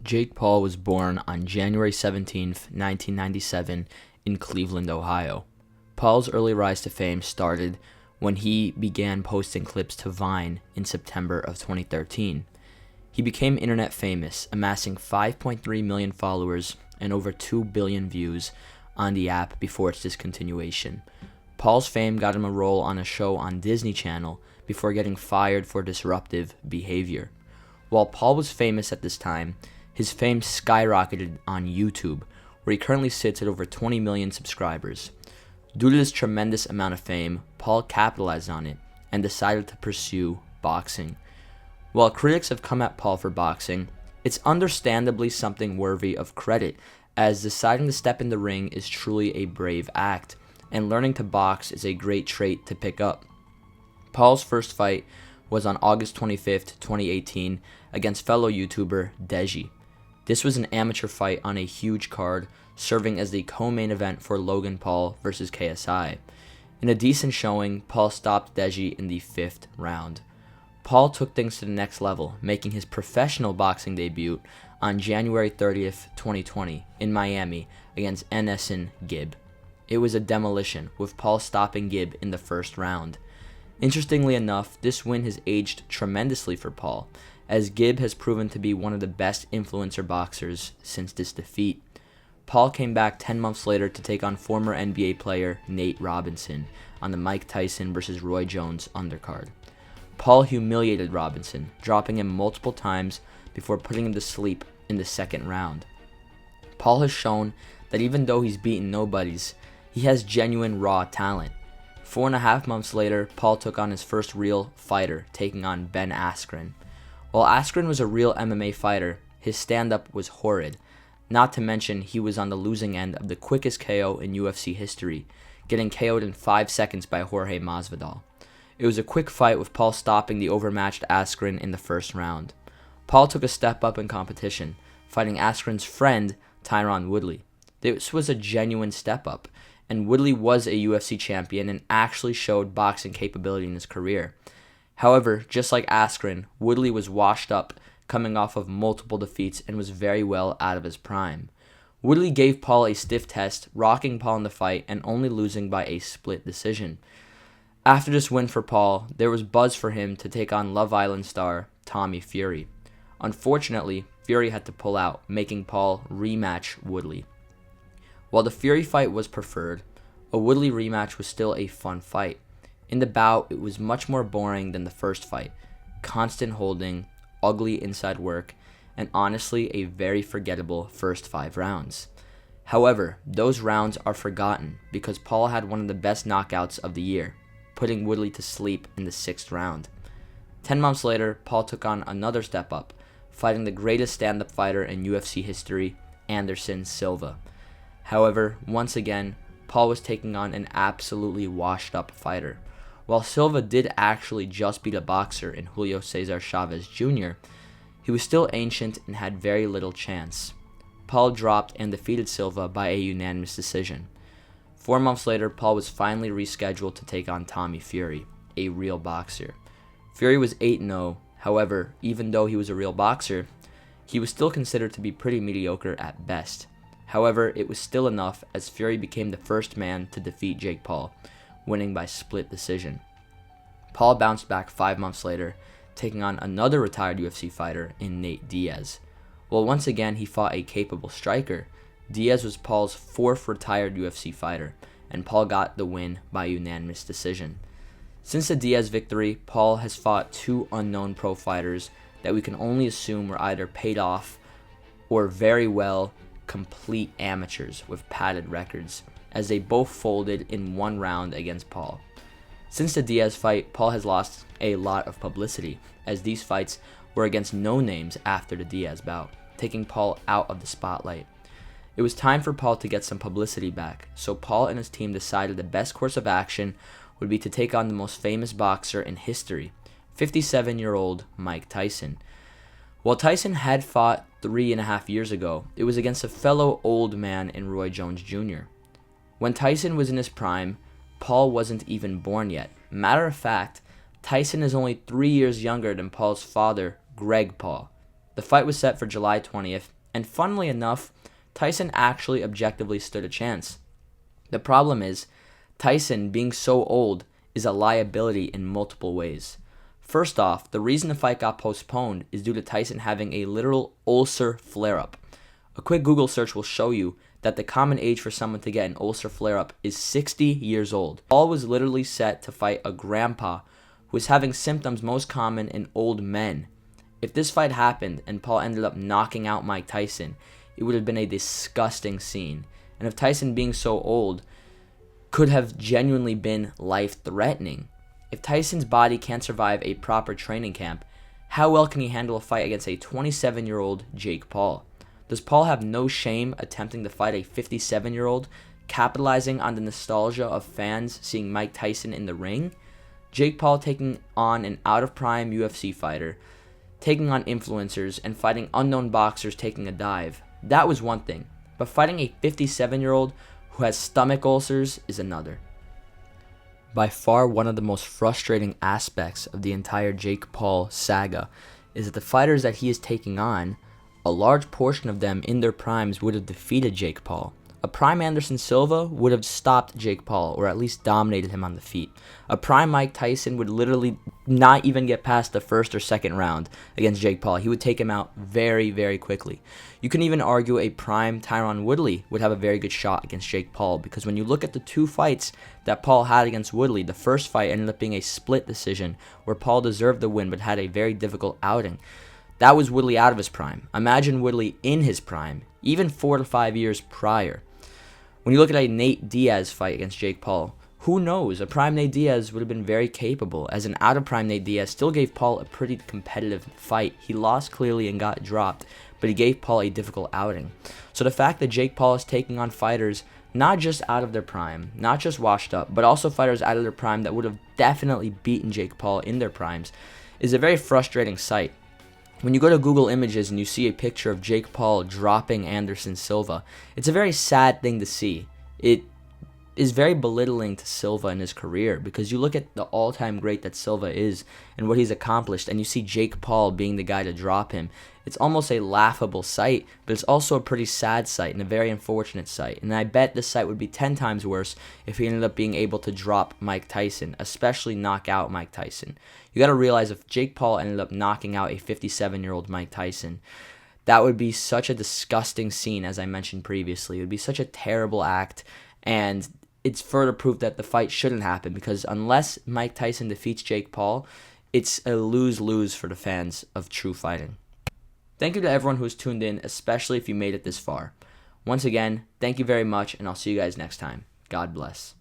Jake Paul was born on January 17, 1997, in Cleveland, Ohio. Paul's early rise to fame started when he began posting clips to Vine in September of 2013. He became internet famous, amassing 5.3 million followers and over 2 billion views on the app before its discontinuation. Paul's fame got him a role on a show on Disney Channel before getting fired for disruptive behavior. While Paul was famous at this time, his fame skyrocketed on YouTube, where he currently sits at over 20 million subscribers. Due to this tremendous amount of fame, Paul capitalized on it and decided to pursue boxing. While critics have come at Paul for boxing, it's understandably something worthy of credit, as deciding to step in the ring is truly a brave act, and learning to box is a great trait to pick up. Paul's first fight was on August 25th, 2018, against fellow YouTuber Deji. This was an amateur fight on a huge card, serving as the co-main event for Logan Paul versus KSI. In a decent showing, Paul stopped Deji in the 5th round. Paul took things to the next level, making his professional boxing debut on January 30th, 2020, in Miami against Eneson Gibb. It was a demolition, with Paul stopping Gibb in the 1st round. Interestingly enough, this win has aged tremendously for Paul, as Gibb has proven to be one of the best influencer boxers since this defeat. Paul came back 10 months later to take on former NBA player Nate Robinson on the Mike Tyson versus Roy Jones undercard. Paul humiliated Robinson, dropping him multiple times before putting him to sleep in the 2nd round. Paul has shown that even though he's beaten nobodies, he has genuine raw talent. 4.5 months later, Paul took on his first real fighter, taking on Ben Askren. While Askren was a real MMA fighter, his stand-up was horrid. Not to mention, he was on the losing end of the quickest KO in UFC history, getting KO'd in 5 seconds by Jorge Masvidal. It was a quick fight, with Paul stopping the overmatched Askren in the 1st round. Paul took a step up in competition, fighting Askren's friend, Tyron Woodley. This was a genuine step up, and Woodley was a UFC champion and actually showed boxing capability in his career. However, just like Askren, Woodley was washed up, coming off of multiple defeats, and was very well out of his prime. Woodley gave Paul a stiff test, rocking Paul in the fight and only losing by a split decision. After this win for Paul, there was buzz for him to take on Love Island star Tommy Fury. Unfortunately, Fury had to pull out, making Paul rematch Woodley. While the Fury fight was preferred, a Woodley rematch was still a fun fight. In the bout, it was much more boring than the first fight. Constant holding, ugly inside work, and honestly a very forgettable first 5 rounds. However, those rounds are forgotten because Paul had one of the best knockouts of the year, putting Woodley to sleep in the 6th round. 10 months later, Paul took on another step up, fighting the greatest stand-up fighter in UFC history, Anderson Silva. However, once again, Paul was taking on an absolutely washed-up fighter. While Silva did actually just beat a boxer in Julio Cesar Chavez Jr., he was still ancient and had very little chance. Paul dropped and defeated Silva by a unanimous decision. 4 months later, Paul was finally rescheduled to take on Tommy Fury, a real boxer. Fury was 8-0, however, even though he was a real boxer, he was still considered to be pretty mediocre at best. However, it was still enough, as Fury became the first man to defeat Jake Paul, winning by split decision. Paul bounced back 5 months later, taking on another retired UFC fighter in Nate Diaz. While once again he fought a capable striker, Diaz was Paul's 4th retired UFC fighter, and Paul got the win by unanimous decision. Since the Diaz victory, Paul has fought 2 unknown pro fighters that we can only assume were either paid off or very well complete amateurs with padded records, as they both folded in 1 round against Paul. Since the Diaz fight, Paul has lost a lot of publicity, as these fights were against no-names after the Diaz bout, taking Paul out of the spotlight. It was time for Paul to get some publicity back, so Paul and his team decided the best course of action would be to take on the most famous boxer in history, 57-year-old Mike Tyson. While Tyson had fought 3.5 years ago, it was against a fellow old man in Roy Jones Jr. When Tyson was in his prime, Paul wasn't even born yet. Matter of fact, Tyson is only 3 years younger than Paul's father, Greg Paul. The fight was set for July 20th, And funnily enough, Tyson actually objectively stood a chance. The problem is, Tyson, being so old, is a liability in multiple ways. First off, the reason the fight got postponed is due to Tyson having a literal ulcer flare-up. A quick Google search will show you that the common age for someone to get an ulcer flare-up is 60 years old. Paul was literally set to fight a grandpa who was having symptoms most common in old men. If this fight happened and Paul ended up knocking out Mike Tyson, it would have been a disgusting scene. And if Tyson, being so old, could have genuinely been life-threatening. If Tyson's body can't survive a proper training camp, how well can he handle a fight against a 27-year-old Jake Paul? Does Paul have no shame attempting to fight a 57-year-old, capitalizing on the nostalgia of fans seeing Mike Tyson in the ring? Jake Paul taking on an out-of-prime UFC fighter, taking on influencers, and fighting unknown boxers taking a dive. That was one thing, but fighting a 57-year-old who has stomach ulcers is another. By far one of the most frustrating aspects of the entire Jake Paul saga is that the fighters that he is taking on, a large portion of them in their primes would have defeated Jake Paul. A prime Anderson Silva would have stopped Jake Paul, or at least dominated him on the feet. A prime Mike Tyson would literally not even get past the first or second round against Jake Paul. He would take him out very, very quickly. You can even argue a prime Tyron Woodley would have a very good shot against Jake Paul, because when you look at the two fights that Paul had against Woodley, the first fight ended up being a split decision where Paul deserved the win but had a very difficult outing. That was Woodley out of his prime. Imagine Woodley in his prime, even 4 to 5 years prior. When you look at a Nate Diaz fight against Jake Paul, who knows? A prime Nate Diaz would have been very capable, as an out-of-prime Nate Diaz still gave Paul a pretty competitive fight. He lost clearly and got dropped, but he gave Paul a difficult outing. So the fact that Jake Paul is taking on fighters not just out of their prime, not just washed up, but also fighters out of their prime that would have definitely beaten Jake Paul in their primes, is a very frustrating sight. When you go to Google Images and you see a picture of Jake Paul dropping Anderson Silva, it's a very sad thing to see. It is very belittling to Silva in his career, because you look at the all-time great that Silva is and what he's accomplished, and you see Jake Paul being the guy to drop him. It's almost a laughable sight, but it's also a pretty sad sight and a very unfortunate sight. And I bet this sight would be 10 times worse if he ended up being able to drop Mike Tyson, especially knock out Mike Tyson. You got to realize, if Jake Paul ended up knocking out a 57-year-old Mike Tyson, that would be such a disgusting scene, as I mentioned previously. It would be such a terrible act, and it's further proof that the fight shouldn't happen, because unless Mike Tyson defeats Jake Paul, it's a lose-lose for the fans of true fighting. Thank you to everyone who's tuned in, especially if you made it this far. Once again, thank you very much, and I'll see you guys next time. God bless.